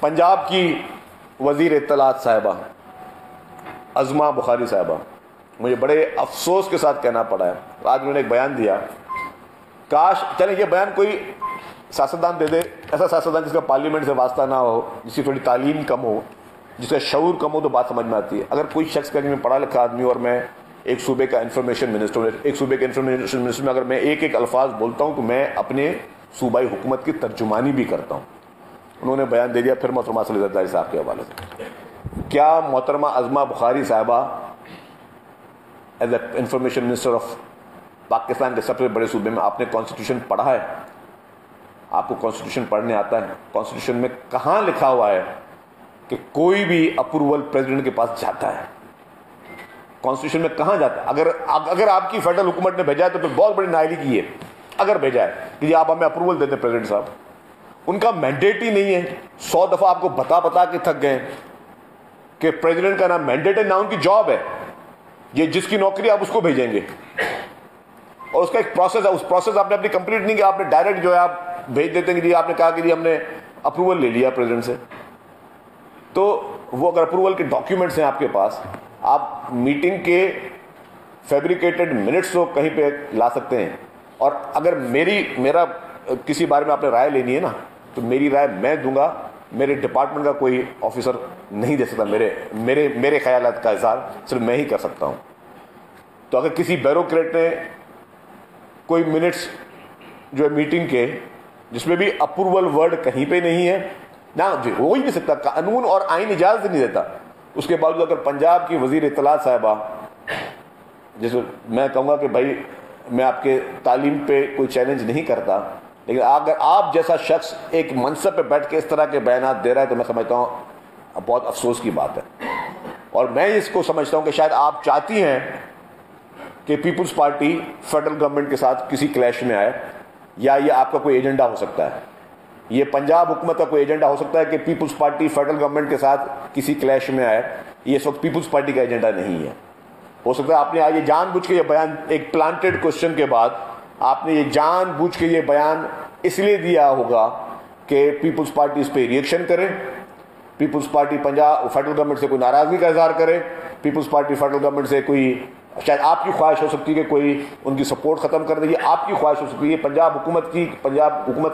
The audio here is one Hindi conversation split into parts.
पंजाब की वज़ीर इत्तलात साहिबा अज़मा बुखारी साहिबा, मुझे बड़े अफसोस के साथ कहना पड़ा है, आज उन्होंने एक बयान दिया। काश चले ये बयान कोई सियासतदान दे दे, ऐसा सियासतदान जिसका पार्लियामेंट से वास्ता ना हो, जिसकी थोड़ी तालीम कम हो, जिसका शऊर कम हो, तो बात समझ में आती है। अगर कोई शख्स का मैं पढ़ा लिखा आदमी और मैं एक सूबे का इंफॉर्मेशन मिनिस्टर हूँ, एक सूबे के इंफॉर्मेशन मिनिस्टर में अगर मैं एक एक अल्फाज बोलता हूँ तो मैं अपने सूबाई हुकूमत की तर्जुमानी भी करता हूँ। उन्होंने बयान दे दिया फिर मोहतरमा सली ज़रदारी साहब के हवाले से। क्या मोहतरमा अज़मा बुखारी साहिबा as a information minister of Pakistan के सबसे बड़े सूबे में आपने कॉन्स्टिट्यूशन पढ़ा है? आपको कॉन्स्टिट्यूशन पढ़ने आता है? कॉन्स्टिट्यूशन में कहाँ लिखा हुआ है कि कोई भी अप्रूवल प्रेसिडेंट के पास जाता है? कॉन्स्टिट्यूशन में कहाँ जाता है? अगर आपकी फेडरल हुकूमत ने भेजा है तो फिर बहुत बड़ी नाइली की है। अगर भेजा है कि आप हमें अप्रूवल देते प्रेसिडेंट साहब, उनका मैंडेट ही नहीं है। 100 दफा आपको बता के थक गए कि प्रेसिडेंट का ना मैंडेट है ना उनकी जॉब है। ये जिसकी नौकरी आप उसको भेजेंगे और उसका एक प्रोसेस है। उस प्रोसेस आपने अपनी कंप्लीट नहीं किया, आपने डायरेक्ट जो है आप भेज देते हैं कि जी आपने कहा कि जी हमने अप्रूवल ले लिया प्रेसिडेंट से। तो वो अगर अप्रूवल के डॉक्यूमेंट्स हैं आपके पास, आप मीटिंग के फैब्रिकेटेड मिनट्स तो कहीं पे ला सकते हैं। और अगर मेरा किसी बारे में आपने राय लेनी है ना, तो मेरी राय मैं दूंगा, मेरे डिपार्टमेंट का कोई ऑफिसर नहीं दे सकता। मेरे ख्यालात का इज़हार सिर्फ मैं ही कर सकता हूं। तो अगर किसी ब्यूरोक्रेट ने कोई मिनट्स जो है मीटिंग के, जिसमें भी अप्रूवल वर्ड कहीं पे नहीं है ना, हो ही नहीं सकता, कानून और आइन इजाजत नहीं देता। उसके बावजूद अगर पंजाब की वज़ीर इत्तलात साहिबा, जैसे मैं कहूँगा कि भाई मैं आपके तालीम पे कोई चैलेंज नहीं करता, लेकिन अगर आप जैसा शख्स एक मनसब पे बैठ के इस तरह के बयान दे रहा है तो मैं समझता हूँ बहुत अफसोस की बात है। और मैं इसको समझता हूँ कि शायद आप चाहती हैं कि पीपुल्स पार्टी फेडरल गवर्नमेंट के साथ किसी क्लैश में आए, या ये आपका कोई एजेंडा हो सकता है, ये पंजाब हुकूमत का कोई एजेंडा हो सकता है कि पीपुल्स पार्टी फेडरल गवर्नमेंट के साथ किसी क्लैश में आए। ये इस वक्त पीपुल्स पार्टी का एजेंडा नहीं है। हो सकता है आपने आज ये जानबूझ के ये बयान, एक प्लांटेड क्वेश्चन के बाद आपने ये जानबूझ के ये बयान इसलिए दिया होगा कि पीपुल्स पार्टी इस पर रिएक्शन करे, people's party Punjab federal government से कोई नाराजगी का इजहार करे, पीपुल्स पार्टी फेडरल गवर्नमेंट से कोई, शायद आपकी ख्वाहिश हो सकती है कि कोई उनकी सपोर्ट खत्म कर दे, आपकी ख्वाहिश हो सकती है, पंजाब हुकूमत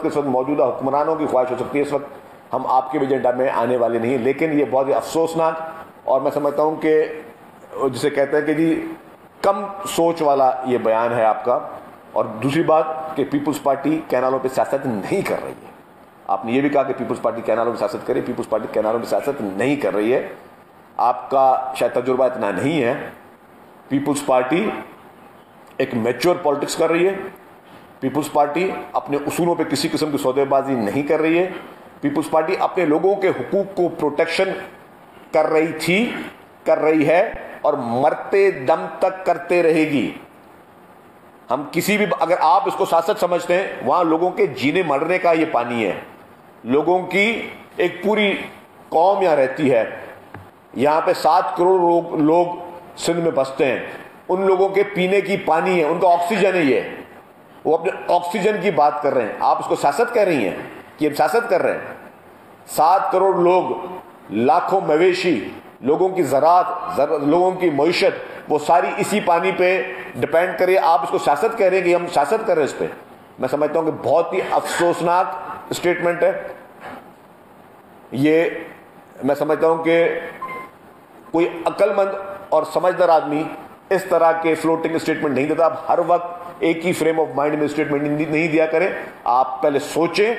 के इस वक्त मौजूदा हुक्मरानों की ख्वाहिश हो सकती है। इस वक्त हम आपके एजेंडा में आने वाले नहीं, लेकिन ये बहुत ही अफसोसनाक, और मैं समझता हूँ कि जिसे कहते हैं कि जी कम सोच वाला ये बयान है आपका। और दूसरी बात कि पीपुल्स पार्टी कैनालों पे सियासत नहीं कर रही है। आपने ये भी कहा कि पीपुल्स पार्टी कैनालों में सियासत करे, पीपुल्स पार्टी कैनालों में सियासत नहीं कर रही है। आपका शायद तजुर्बा इतना नहीं है। पीपुल्स पार्टी एक मैच्योर पॉलिटिक्स कर रही है। पीपुल्स पार्टी अपने उसूलों पे किसी किस्म की सौदेबाजी नहीं कर रही है। पीपुल्स पार्टी अपने लोगों के हुकूक को प्रोटेक्शन कर रही थी, कर रही है और मरते दम तक करते रहेगी। हम किसी भी, अगर आप इसको सियासत समझते हैं, वहां लोगों के जीने मरने का ये पानी है। लोगों की एक पूरी कौम यहां रहती है। यहां पे 7 करोड़ लोग सिंध में बसते हैं। उन लोगों के पीने की पानी है, उनका ऑक्सीजन है। ये वो अपने ऑक्सीजन की बात कर रहे हैं, आप उसको सियासत कह रही हैं कि हम सियासत कर रहे हैं? 7 करोड़ लोग, लाखों मवेशी, लोगों की ज़रात, लोगों की मईशत, वो सारी इसी पानी पे डिपेंड करे। आप इसको सियासत कह रहे हैं कि हम सियासत कर रहे हैं इस पर? मैं समझता हूं कि बहुत ही अफसोसनाक स्टेटमेंट है ये। मैं समझता हूं कि कोई अक्लमंद और समझदार आदमी इस तरह के फ्लोटिंग स्टेटमेंट नहीं देता। आप हर वक्त एक ही फ्रेम ऑफ माइंड में स्टेटमेंट नहीं दिया करें। आप पहले सोचें,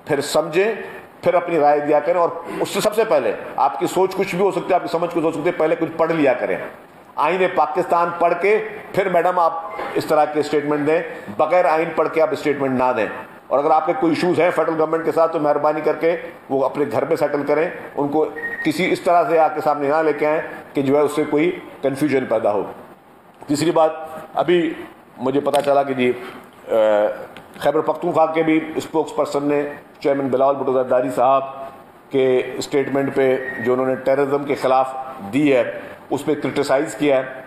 फिर समझें, फिर अपनी राय दिया करें। और उससे सबसे पहले आपकी सोच कुछ भी हो सकती है, आपकी समझ कुछ हो सकती है, पहले कुछ पढ़ लिया करें। आईने पाकिस्तान पढ़ के फिर मैडम आप इस तरह के स्टेटमेंट दें। बगैर आइन पढ़ के आप स्टेटमेंट ना दें। और अगर आपके कोई इश्यूज हैं फेडरल गवर्नमेंट के साथ, तो मेहरबानी करके वो अपने घर पे सेटल करें। उनको किसी इस तरह से आपके सामने ना लेके आए कि जो है उससे कोई कन्फ्यूजन पैदा हो। तीसरी बात, अभी मुझे पता चला कि जी खैबर पख्तूनख्वा के भी स्पोक्स पर्सन ने चेयरमैन बिलावल भुट्टो ज़रदारी साहब के स्टेटमेंट पे जो उन्होंने टेररिज्म के खिलाफ दी है उस पर क्रिटिसाइज़ किया है।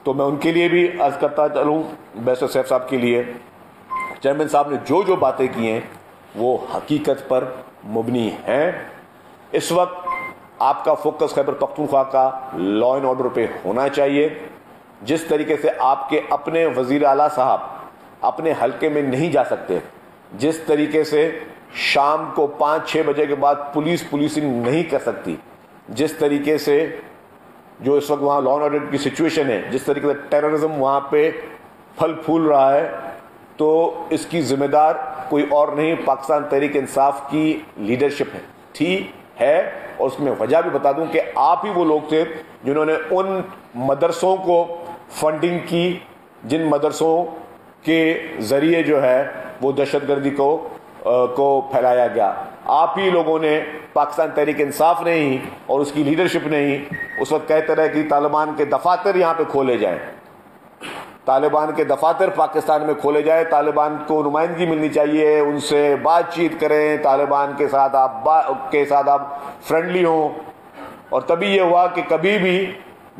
तो मैं उनके लिए भी अर्ज़ करता चलूँ, बैरिस्टर सैफ साहब के लिए, चेयरमैन साहब ने जो जो बातें की हैं वो हकीकत पर मुबनी हैं इस वक्त आपका फोकस खैबर पख्तूनख्वा का लॉ एंड ऑर्डर पे होना चाहिए। जिस तरीके से आपके अपने वजीर आला साहब अपने हलके में नहीं जा सकते, जिस तरीके से शाम को 5-6 बजे के बाद पुलिसिंग नहीं कर सकती, जिस तरीके से जो इस वक्त वहाँ लॉ एंड ऑर्डर की सिचुएशन है, जिस तरीके से टेररिज्म वहाँ पे फल फूल रहा है, तो इसकी जिम्मेदार कोई और नहीं पाकिस्तान तहरीक इंसाफ की लीडरशिप है। और उसमें वजह भी बता दूं कि आप ही वो लोग थे जिन्होंने उन मदरसों को फंडिंग की जिन मदरसों के जरिए जो है वो दहशतगर्दी को फैलाया गया। आप ही लोगों ने, पाकिस्तान तहरीक इंसाफ ने ही और उसकी लीडरशिप ने ही उस वक्त कहते रहे कि तालिबान के दफातर यहाँ पे खोले जाएं, तालिबान के दफातर पाकिस्तान में खोले जाए, तालिबान को नुमाइंदगी मिलनी चाहिए, उनसे बातचीत करें, तालिबान के साथ आप फ्रेंडली हों। और तभी ये हुआ कि कभी भी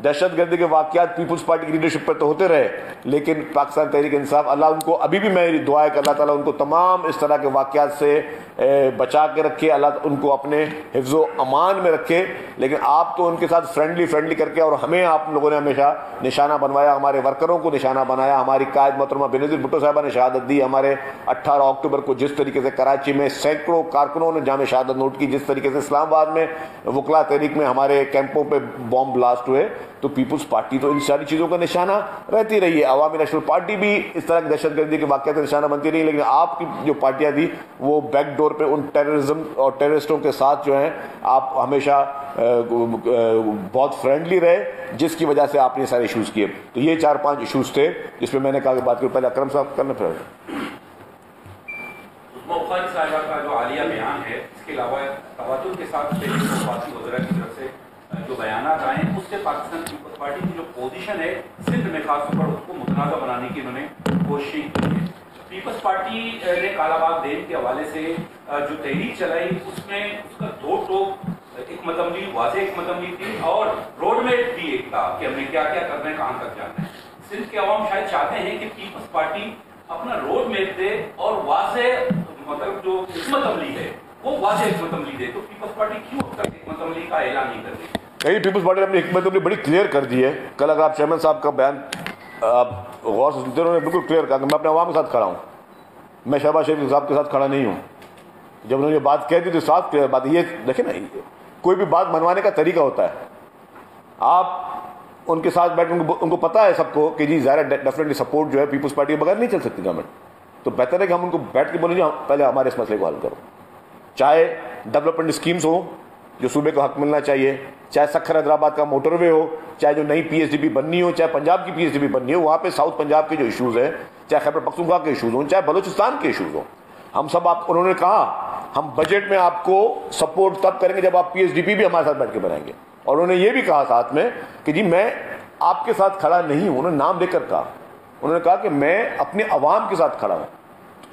दहशतगर्दी के वाक़यात पीपल्स पार्टी की लीडरशिप पर तो होते रहे, लेकिन पाकिस्तान तहरीक इंसाफ, अल्लाह उनको, अभी भी मेरी दुआ है कि अल्लाह ताला उनको तमाम इस तरह के वाक़यात से बचा के रखे, अल्लाह उनको अपने हिफ्ज़ो अमान में रखे। लेकिन आप तो उनके साथ फ्रेंडली करके, और हमें आप लोगों ने हमेशा निशाना बनवाया, हमारे वर्करों को निशाना बनाया। हमारी कायद मोहतरमा बेनज़ीर भुट्टो साहबा ने शहादत दी। हमारे 18 अक्टूबर को जिस तरीके से कराची में सैकड़ों कारकुनों ने जामे शहादत नोट की, जिस तरीके से इस्लामाबाद में वकला तहरीक में हमारे कैंपों पर बॉम्ब ब्लास्ट हुए, तो पीपल्स पार्टी तो इन सारी चीज़ों का निशाना रहती रही है। अवामी नेशनल पार्टी भी इस तरह की दहशतगर्दी के वाक़यात का निशाना बनती रही, लेकिन आपकी जो पार्टियां थी वो बैकडोर पे उन टेररिज्म और टेररिस्टों के साथ जो हैं आप हमेशा बहुत फ्रेंडली रहे, जिसकी वजह से आपने सारे इशूज़ किए। तो ये 4-5 इशूज़ थे जिसमें मैंने कहा कि बात करूँ। पहले अकरम साहब करना फिर बुखारी साहिबा का जो हालिया बयान है, इसके अलावा तवातुर के साथ वज़ीर की तरफ से जो बयानात आए हैं, उससे पाकिस्तान पीपल्स पार्टी की जो पोजीशन है सिंध में खासतौर पर उसको मुतनाज़ा बनाने की उन्होंने कोशिश की है। पीपल्स पार्टी ने कालाबाग डैम के हवाले से जो तहरीक चलाई, उसमें उसका दो टोक, एक मतमली वाज़ेह एक मतमली थी और रोड मैप भी एक था कि हमें क्या क्या करना है, कहाँ तक जाना है। सिंध के अवाम शायद चाहते हैं कि पीपल्स पार्टी अपना रोड मैप दे और वाज़ेह मतलब जो मतमली है वो वाज़ेह हिकमत अमली दे। तो पीपल्स पार्टी क्यों अब तक हिकमत अमली का ऐलान नहीं कर रही? नहीं, पीपल्स पार्टी ने अपनी हिकमत अमली बड़ी क्लियर कर दी है। कल अगर आप चेयरमैन साहब का बयान आप गौर से सुनते, उन्होंने बिल्कुल क्लियर कहा कि मैं अपने अवाम के साथ खड़ा हूँ, मैं शहबाज शरीफ साहब के साथ खड़ा नहीं हूँ। जब उन्होंने ये बात कह दी तो साफ क्लियर बात। ये देखें ना, कोई भी बात मनवाने का तरीका होता है। आप उनके साथ बैठ, उनको पता है सबको कि जी ज़ाहिर डेफिनेटली सपोर्ट जो है पीपल्स पार्टी के बगैर नहीं चल सकती गवर्नमेंट। तो बेहतर है कि हम उनको बैठ के बोलें जी पहले हमारे इस मसले को हल करो। चाहे डेवलपमेंट स्कीम्स हो जो सूबे को हक मिलना चाहिए, चाहे सखर हैदराबाद का मोटरवे हो, चाहे जो नई पीएचडीपी बननी हो, चाहे पंजाब की पीएचडीपी बननी हो, वहाँ पे साउथ पंजाब के जो इशूज़ हैं, चाहे खैबर पख्तूनख्वा के इशूज़ हों, चाहे बलूचिस्तान के इशूज़ हों, हम सब आप, उन्होंने कहा हम बजट में आपको सपोर्ट तब करेंगे जब आप पीएचडीपी भी हमारे साथ बैठ के बनाएंगे। और उन्होंने ये भी कहा साथ में कि जी मैं आपके साथ खड़ा नहीं हूँ, उन्होंने नाम देकर कहा, उन्होंने कहा कि मैं अपने अवाम के साथ खड़ा हूँ।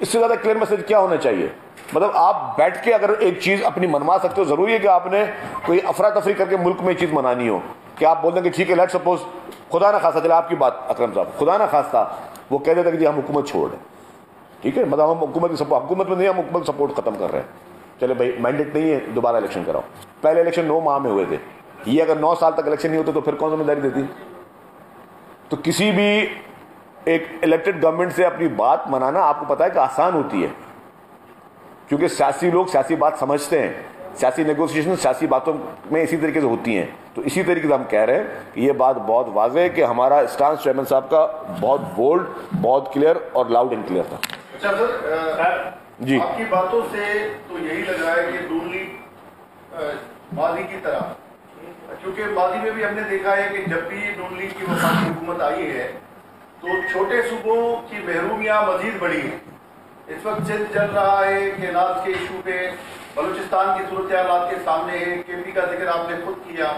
इससे ज़्यादा क्लियर मैसेज क्या होना चाहिए? मतलब आप बैठ के अगर एक चीज़ अपनी मनवा सकते हो, ज़रूरी है कि आपने कोई अफरा तफरी करके मुल्क में चीज़ मनानी हो कि आप बोल दें कि ठीक है लेट सपोज खुदा ना खास्ता, चले आपकी बात अकरम साहब, खुदा ना खास्ता वो कह देता कि जी हम हुकूमत छोड़ दें, ठीक है, मतलब हम हुकूमत में नहीं, हम हुकूमत सपोर्ट खत्म कर रहे हैं, चले भाई मैंडेट नहीं है, दोबारा इलेक्शन कराओ। पहले इलेक्शन 9 माह में हुए थे, ये अगर 9 साल तक इलेक्शन नहीं होते तो फिर कौन जिम्मेदारी देती? तो किसी भी एक इलेक्टेड गवर्नमेंट से अपनी बात मनाना आपको पता है कि आसान होती है, क्योंकि सियासी लोग सियासी बात समझते हैं, सियासी नेगोशिएशन सियासी बातों में इसी तरीके से होती हैं। तो इसी तरीके से हम कह रहे हैं कि ये बात बहुत वाज़ेह है कि हमारा स्टांस चेयरमैन साहब का बहुत बोल्ड, बहुत क्लियर और लाउड एंड क्लियर था। अच्छा सर, जी आपकी बातों से तो यही लग रहा है कि नून लीग मादी की तरह, क्योंकि मादी में भी हमने देखा है कि जब भी नून लीग की वफाकी हुकूमत आई है तो छोटे सूबों की महरूमियाँ मजीद बढ़ी है। इस वक्त सिंध चल रहा है कि नाज के इशू पे, बलूचिस्तान की सूरत हाल आपके सामने है, केपी का जिक्र आपने खुद किया,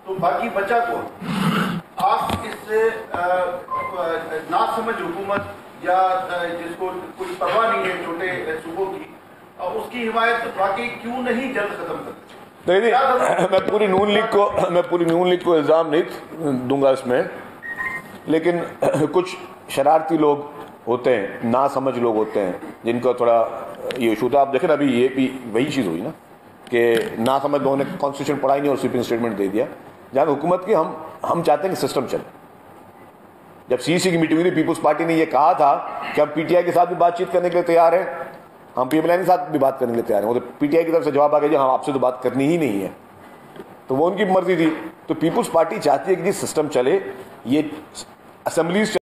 तो बाकी बचा कौन? आप इस नासमझ हुकूमत या जिसको कोई परवाह नहीं है छोटे सूबों की, उसकी हिमायत वाकई क्यों नहीं जल्द खत्म करते? नहीं, मैं पूरी नून लीग को इल्ज़ाम नहीं दूंगा इसमें, लेकिन कुछ शरारती लोग होते हैं, ना समझ लोग होते हैं जिनका थोड़ा ये इशू था। आप देखें ना, अभी ये भी वही चीज़ हुई ना कि ना समझ लोगों ने कॉन्स्टिट्यूशन पढ़ा ही नहीं और स्वीपिंग स्टेटमेंट दे दिया। जहाँ हुकूमत की हम चाहते हैं कि सिस्टम चले। जब सीसी की मीटिंग हुई थी, पीपुल्स पार्टी ने यह कहा था कि हम पीटीआई के साथ भी बातचीत करने के लिए तैयार हैं, हम पीएमएल के साथ भी बात करने के लिए तैयार हैं। वो तो पीटीआई की तरफ से जवाब आ गया जी हम आपसे तो बात करनी ही नहीं है, तो वो उनकी मर्जी थी। तो पीपुल्स पार्टी चाहती है कि जी सिस्टम चले, ये असेंबलीज